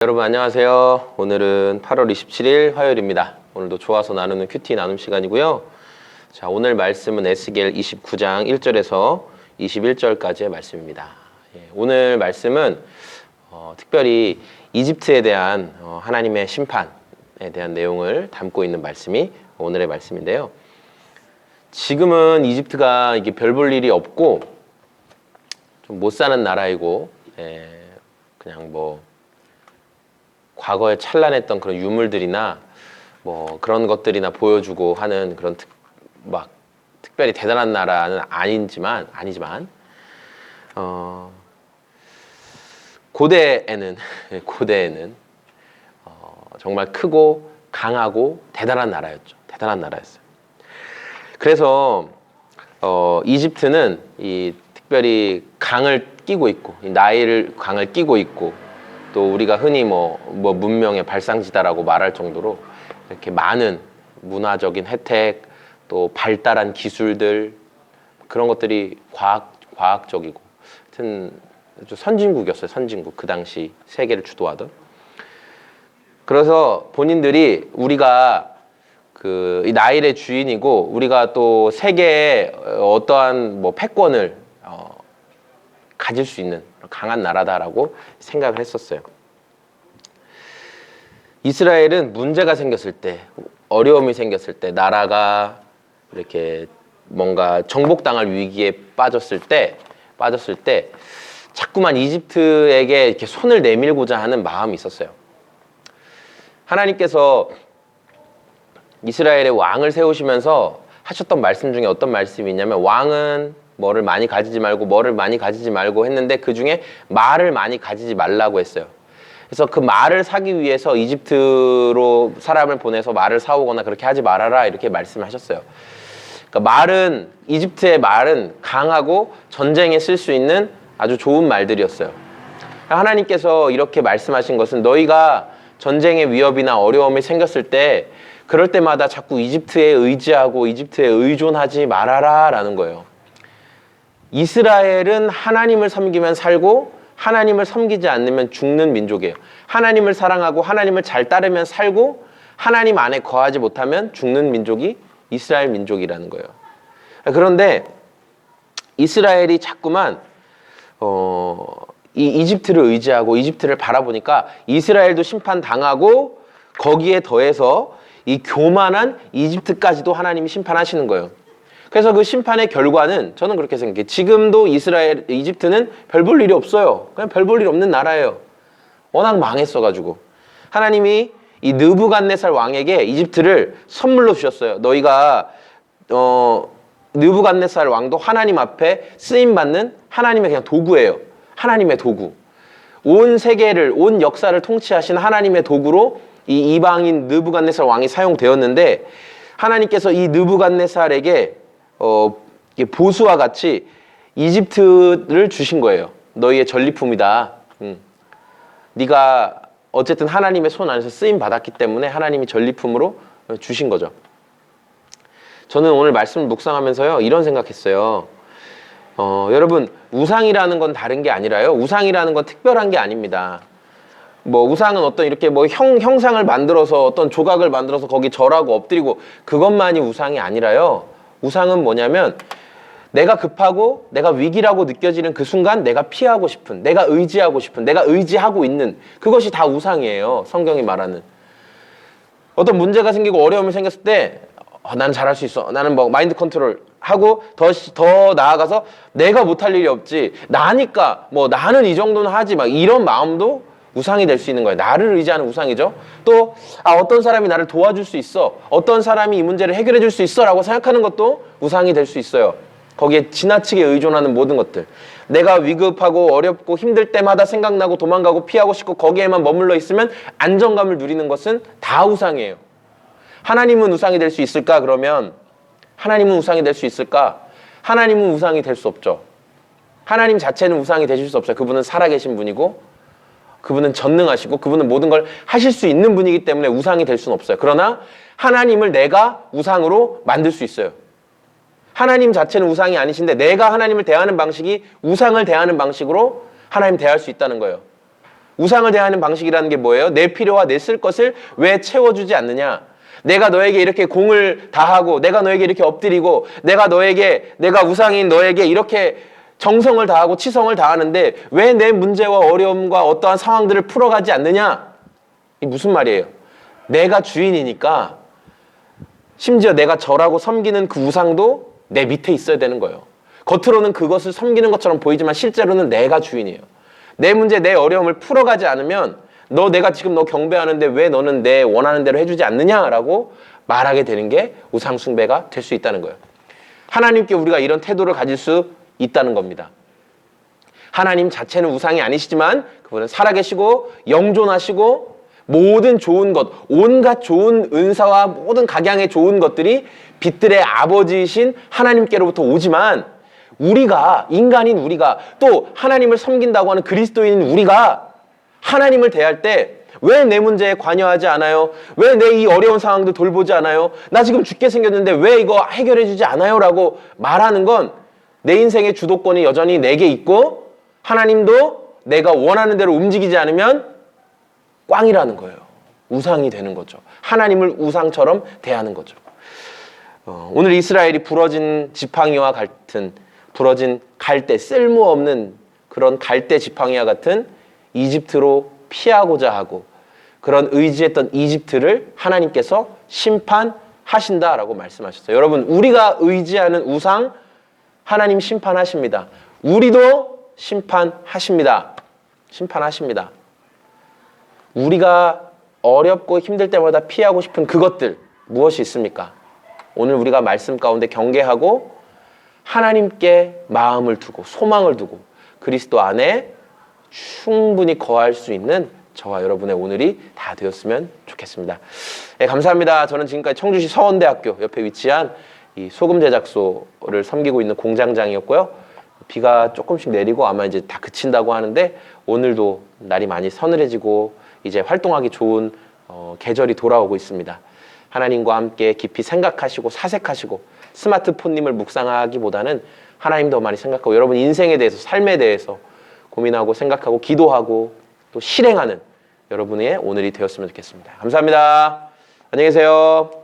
여러분 안녕하세요. 오늘은 8월 27일 화요일입니다. 오늘도 좋아서 나누는 큐티 나눔 시간이고요. 자, 오늘 말씀은 에스겔 29장 1절에서 21절까지의 말씀입니다. 오늘 말씀은 특별히 이집트에 대한 하나님의 심판에 대한 내용을 담고 있는 말씀이 오늘의 말씀인데요. 지금은 이집트가 이게 별 볼 일이 없고 좀 못 사는 나라이고 그냥 과거에 찬란했던 그런 유물들이나 그런 것들이나 보여주고 하는 그런 특별히 대단한 나라는 아니지만 고대에는 정말 크고 강하고 대단한 나라였죠. 대단한 나라였어요. 그래서 이집트는 특별히 강을 끼고 있고 나일 강을 끼고 있고 또 우리가 흔히 문명의 발상지다라고 말할 정도로 이렇게 많은 문화적인 혜택 또 발달한 기술들 그런 것들이 과학적이고 하여튼 선진국이었어요. 선진국. 그 당시 세계를 주도하던. 그래서 본인들이 우리가 이 나일의 주인이고 우리가 또 세계에 어떠한 패권을 가질 수 있는 강한 나라다라고 생각을 했었어요. 이스라엘은 문제가 생겼을 때, 어려움이 생겼을 때, 나라가 이렇게 뭔가 정복당할 위기에 빠졌을 때 자꾸만 이집트에게 이렇게 손을 내밀고자 하는 마음이 있었어요. 하나님께서 이스라엘의 왕을 세우시면서 하셨던 말씀 중에 어떤 말씀이 있냐면 왕은 뭐를 많이 가지지 말고 했는데 그 중에 말을 많이 가지지 말라고 했어요. 그래서 그 말을 사기 위해서 이집트로 사람을 보내서 말을 사오거나 그렇게 하지 말아라 이렇게 말씀하셨어요. 그러니까 이집트의 말은 강하고 전쟁에 쓸 수 있는 아주 좋은 말들이었어요. 하나님께서 이렇게 말씀하신 것은 너희가 전쟁의 위협이나 어려움이 생겼을 때 그럴 때마다 자꾸 이집트에 의지하고 이집트에 의존하지 말아라 라는 거예요. 이스라엘은 하나님을 섬기면 살고 하나님을 섬기지 않으면 죽는 민족이에요. 하나님을 사랑하고 하나님을 잘 따르면 살고 하나님 안에 거하지 못하면 죽는 민족이 이스라엘 민족이라는 거예요. 그런데 이스라엘이 자꾸만 이 이집트를 의지하고 이집트를 바라보니까 이스라엘도 심판당하고 거기에 더해서 이 교만한 이집트까지도 하나님이 심판하시는 거예요. 그래서 그 심판의 결과는 저는 그렇게 생각해요. 지금도 이집트는 별 볼 일이 없어요. 그냥 별 볼 일 없는 나라예요. 워낙 망했어가지고. 하나님이 이 느부갓네살 왕에게 이집트를 선물로 주셨어요. 너희가 느부갓네살 왕도 하나님 앞에 쓰임받는 하나님의 그냥 도구예요. 하나님의 도구. 온 세계를, 온 역사를 통치하신 하나님의 도구로 이 이방인 느부갓네살 왕이 사용되었는데 하나님께서 이 느부갓네살에게 보수와 같이 이집트를 주신 거예요. 너희의 전리품이다. 네가 어쨌든 하나님의 손 안에서 쓰임 받았기 때문에 하나님이 전리품으로 주신 거죠. 저는 오늘 말씀을 묵상하면서요 이런 생각했어요. 여러분 우상이라는 건 다른 게 아니라요. 우상이라는 건 특별한 게 아닙니다. 우상은 어떤 이렇게 형상을 만들어서 어떤 조각을 만들어서 거기 절하고 엎드리고 그것만이 우상이 아니라요. 우상은 뭐냐면 내가 급하고 내가 위기라고 느껴지는 그 순간 내가 피하고 싶은, 내가 의지하고 싶은, 내가 의지하고 있는 그것이 다 우상이에요. 성경이 말하는. 어떤 문제가 생기고 어려움이 생겼을 때 나는 잘할 수 있어. 나는 마인드 컨트롤 하고 더 나아가서 내가 못할 일이 없지. 나니까 나는 이 정도는 하지 이런 마음도 우상이 될 수 있는 거예요. 나를 의지하는 우상이죠. 또 어떤 사람이 나를 도와줄 수 있어. 어떤 사람이 이 문제를 해결해 줄 수 있어 라고 생각하는 것도 우상이 될 수 있어요. 거기에 지나치게 의존하는 모든 것들. 내가 위급하고 어렵고 힘들 때마다 생각나고 도망가고 피하고 싶고 거기에만 머물러 있으면 안정감을 누리는 것은 다 우상이에요. 하나님은 우상이 될 수 있을까? 그러면 하나님은 우상이 될 수 있을까? 하나님은 우상이 될 수 없죠. 하나님 자체는 우상이 되실 수 없어요. 그분은 살아계신 분이고 그분은 전능하시고 그분은 모든 걸 하실 수 있는 분이기 때문에 우상이 될 수는 없어요. 그러나 하나님을 내가 우상으로 만들 수 있어요. 하나님 자체는 우상이 아니신데 내가 하나님을 대하는 방식이 우상을 대하는 방식으로 하나님 대할 수 있다는 거예요. 우상을 대하는 방식이라는 게 뭐예요? 내 필요와 내 쓸 것을 왜 채워주지 않느냐? 내가 너에게 이렇게 공을 다하고 내가 너에게 이렇게 엎드리고 내가 우상인 너에게 이렇게 정성을 다하고 치성을 다하는데 왜 내 문제와 어려움과 어떠한 상황들을 풀어가지 않느냐? 이게 무슨 말이에요? 내가 주인이니까 심지어 내가 절하고 섬기는 그 우상도 내 밑에 있어야 되는 거예요. 겉으로는 그것을 섬기는 것처럼 보이지만 실제로는 내가 주인이에요. 내 문제, 내 어려움을 풀어가지 않으면 내가 지금 너 경배하는데 왜 너는 내 원하는 대로 해주지 않느냐라고 말하게 되는 게 우상 숭배가 될 수 있다는 거예요. 하나님께 우리가 이런 태도를 가질 수 있다는 겁니다. 하나님 자체는 우상이 아니시지만 그분은 살아계시고 영존하시고 모든 좋은 것, 온갖 좋은 은사와 모든 각양의 좋은 것들이 빛들의 아버지이신 하나님께로부터 오지만 우리가, 인간인 우리가, 또 하나님을 섬긴다고 하는 그리스도인인 우리가 하나님을 대할 때 왜 내 문제에 관여하지 않아요? 왜 내 이 어려운 상황도 돌보지 않아요? 나 지금 죽게 생겼는데 왜 이거 해결해 주지 않아요? 라고 말하는 건 내 인생의 주도권이 여전히 내게 있고 하나님도 내가 원하는 대로 움직이지 않으면 꽝이라는 거예요. 우상이 되는 거죠. 하나님을 우상처럼 대하는 거죠. 오늘 이스라엘이 부러진 지팡이와 같은, 부러진 갈대, 쓸모없는 그런 갈대 지팡이와 같은 이집트로 피하고자 하고 그런 의지했던 이집트를 하나님께서 심판하신다라고 말씀하셨어요. 여러분, 우리가 의지하는 우상 하나님 심판하십니다. 우리도 심판하십니다. 심판하십니다. 우리가 어렵고 힘들 때마다 피하고 싶은 그것들 무엇이 있습니까? 오늘 우리가 말씀 가운데 경계하고 하나님께 마음을 두고 소망을 두고 그리스도 안에 충분히 거할 수 있는 저와 여러분의 오늘이 다 되었으면 좋겠습니다. 네, 감사합니다. 저는 지금까지 청주시 서원대학교 옆에 위치한 이 소금 제작소를 섬기고 있는 공장장이었고요. 비가 조금씩 내리고 아마 이제 다 그친다고 하는데 오늘도 날이 많이 서늘해지고 이제 활동하기 좋은 계절이 돌아오고 있습니다. 하나님과 함께 깊이 생각하시고 사색하시고 스마트폰님을 묵상하기보다는 하나님 더 많이 생각하고 여러분 인생에 대해서 삶에 대해서 고민하고 생각하고 기도하고 또 실행하는 여러분의 오늘이 되었으면 좋겠습니다. 감사합니다. 안녕히 계세요.